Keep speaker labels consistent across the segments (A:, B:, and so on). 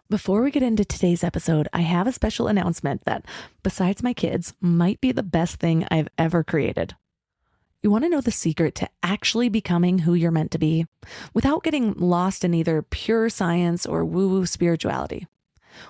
A: Before we get into today's episode, I have a special announcement that, besides my kids, might be the best thing I've ever created. You want to know the secret to actually becoming who you're meant to be without getting lost in either pure science or woo-woo spirituality?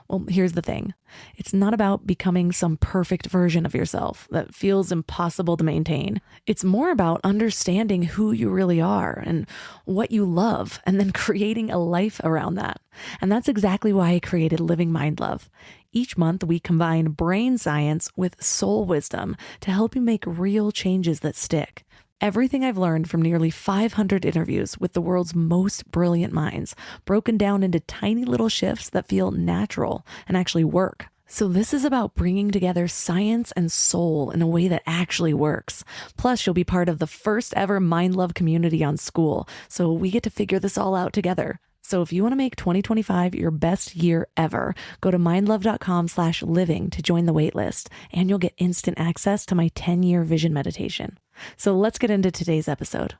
A: Well, here's the thing. It's not about becoming some perfect version of yourself that feels impossible to maintain. It's more about understanding who you really are and what you love, and then creating a life around that. And that's exactly why I created Living Mind Love. Each month, we combine brain science with soul wisdom to help you make real changes that stick. Everything I've learned from nearly 500 interviews with the world's most brilliant minds, broken down into tiny little shifts that feel natural and actually work. So this is about bringing together science and soul in a way that actually works. Plus, you'll be part of the first ever Mind Love community on School, so we get to figure this all out together. So if you want to make 2025 your best year ever, go to mindlove.com/living to join the waitlist, and you'll get instant access to my 10-year vision meditation. So let's get into today's episode.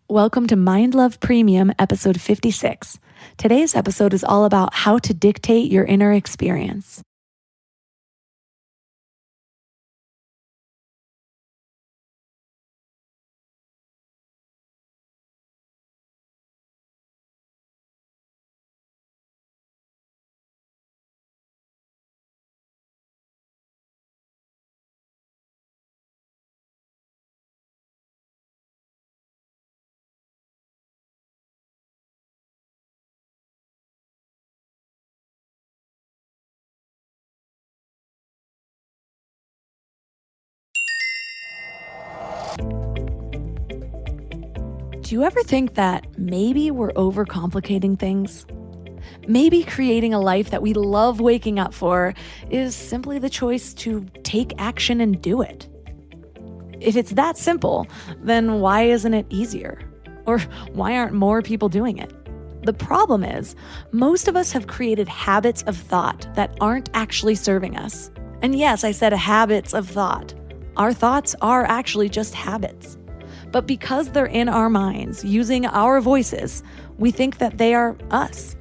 A: Welcome to Mind Love Premium, episode 56. Today's episode is all about how to dictate your inner experience. Do you ever think that maybe we're overcomplicating things? Maybe creating a life that we love waking up for is simply the choice to take action and do it. If it's that simple, then why isn't it easier? Or why aren't more people doing it? The problem is, most of us have created habits of thought that aren't actually serving us. And yes, I said habits of thought. Our thoughts are actually just habits. But because they're in our minds, using our voices, we think that they are us.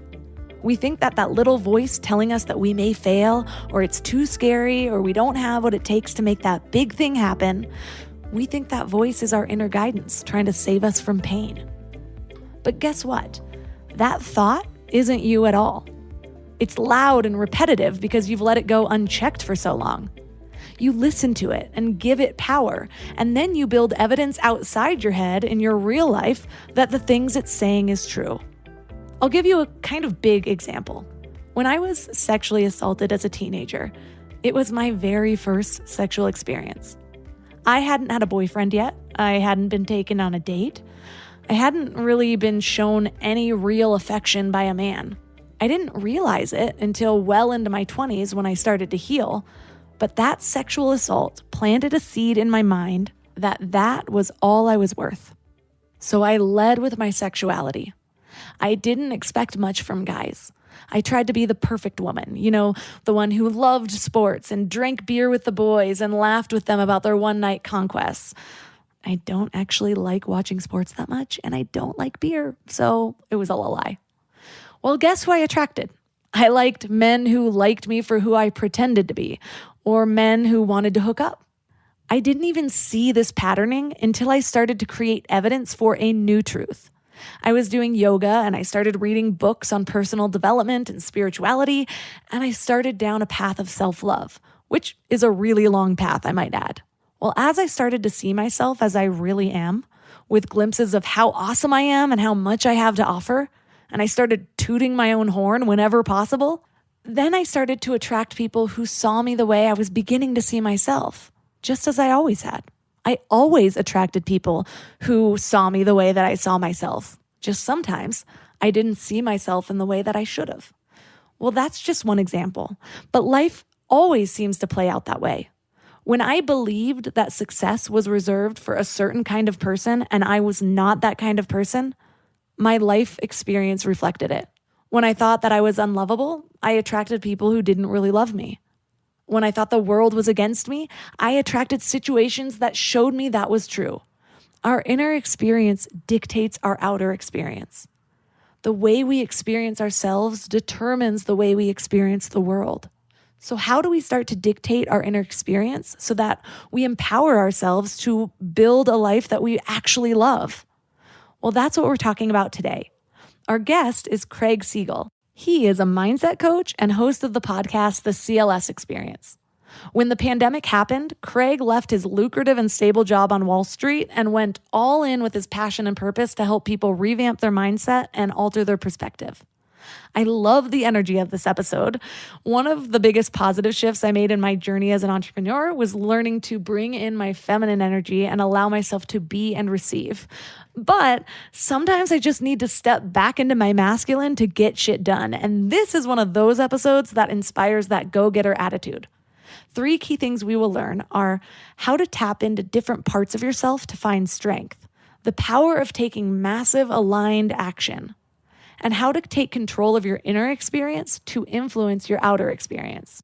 A: We think that that little voice telling us that we may fail, or it's too scary, or we don't have what it takes to make that big thing happen, we think that voice is our inner guidance trying to save us from pain. But guess what? That thought isn't you at all. It's loud and repetitive because you've let it go unchecked for so long. You listen to it and give it power, and then you build evidence outside your head in your real life that the things it's saying is true. I'll give you a kind of big example. When I was sexually assaulted as a teenager, it was my very first sexual experience. I hadn't had a boyfriend yet. I hadn't been taken on a date. I hadn't really been shown any real affection by a man. I didn't realize it until well into my 20s when I started to heal. But that sexual assault planted a seed in my mind that was all I was worth. So I led with my sexuality. I didn't expect much from guys. I tried to be the perfect woman, the one who loved sports and drank beer with the boys and laughed with them about their one-night conquests. I don't actually like watching sports that much, and I don't like beer, so it was all a lie. Well, guess who I attracted? I liked men who liked me for who I pretended to be, or men who wanted to hook up. I didn't even see this patterning until I started to create evidence for a new truth. I was doing yoga and I started reading books on personal development and spirituality, and I started down a path of self-love, which is a really long path, I might add. Well, as I started to see myself as I really am, with glimpses of how awesome I am and how much I have to offer, and I started tooting my own horn whenever possible, then I started to attract people who saw me the way I was beginning to see myself, just as I always had. I always attracted people who saw me the way that I saw myself. Just sometimes I didn't see myself in the way that I should have. Well, that's just one example, but life always seems to play out that way. When I believed that success was reserved for a certain kind of person and I was not that kind of person, my life experience reflected it. When I thought that I was unlovable, I attracted people who didn't really love me. When I thought the world was against me, I attracted situations that showed me that was true. Our inner experience dictates our outer experience. The way we experience ourselves determines the way we experience the world. So how do we start to dictate our inner experience so that we empower ourselves to build a life that we actually love? Well, that's what we're talking about today. Our guest is Craig Siegel. He is a mindset coach and host of the podcast, The CLS Experience. When the pandemic happened, Craig left his lucrative and stable job on Wall Street and went all in with his passion and purpose to help people revamp their mindset and alter their perspective. I love the energy of this episode. One of the biggest positive shifts I made in my journey as an entrepreneur was learning to bring in my feminine energy and allow myself to be and receive. But sometimes I just need to step back into my masculine to get shit done. And this is one of those episodes that inspires that go-getter attitude. 3 key things we will learn are how to tap into different parts of yourself to find strength, the power of taking massive aligned action, and how to take control of your inner experience to influence your outer experience.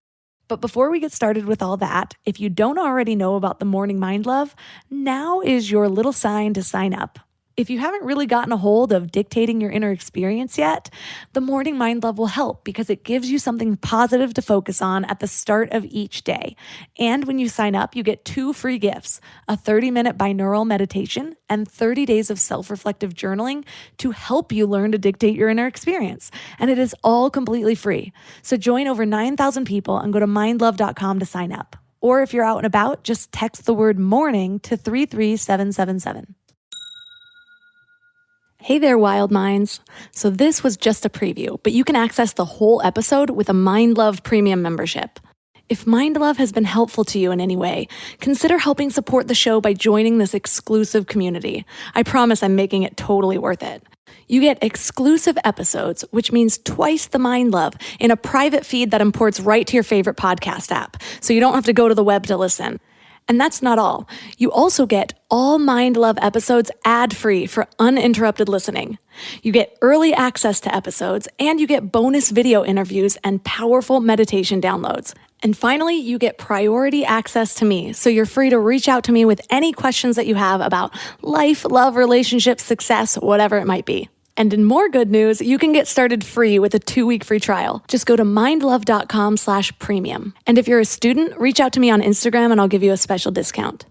A: But before we get started with all that, if you don't already know about the Morning Mind Love, now is your little sign to sign up. If you haven't really gotten a hold of dictating your inner experience yet, the Morning Mind Love will help because it gives you something positive to focus on at the start of each day. And when you sign up, you get 2 free gifts, a 30-minute binaural meditation and 30 days of self-reflective journaling to help you learn to dictate your inner experience. And it is all completely free. So join over 9,000 people and go to mindlove.com to sign up. Or if you're out and about, just text the word morning to 33777. Hey there, wild minds. So this was just a preview, but you can access the whole episode with a Mind Love Premium membership. If Mind Love has been helpful to you in any way, consider helping support the show by joining this exclusive community. I promise I'm making it totally worth it. You get exclusive episodes, which means twice the Mind Love, in a private feed that imports right to your favorite podcast app, so you don't have to go to the web to listen. And that's not all. You also get all Mind Love episodes ad-free for uninterrupted listening. You get early access to episodes, and you get bonus video interviews and powerful meditation downloads. And finally, you get priority access to me, so you're free to reach out to me with any questions that you have about life, love, relationships, success, whatever it might be. And in more good news, you can get started free with a 2-week free trial. Just go to mindlove.com/premium. And if you're a student, reach out to me on Instagram and I'll give you a special discount.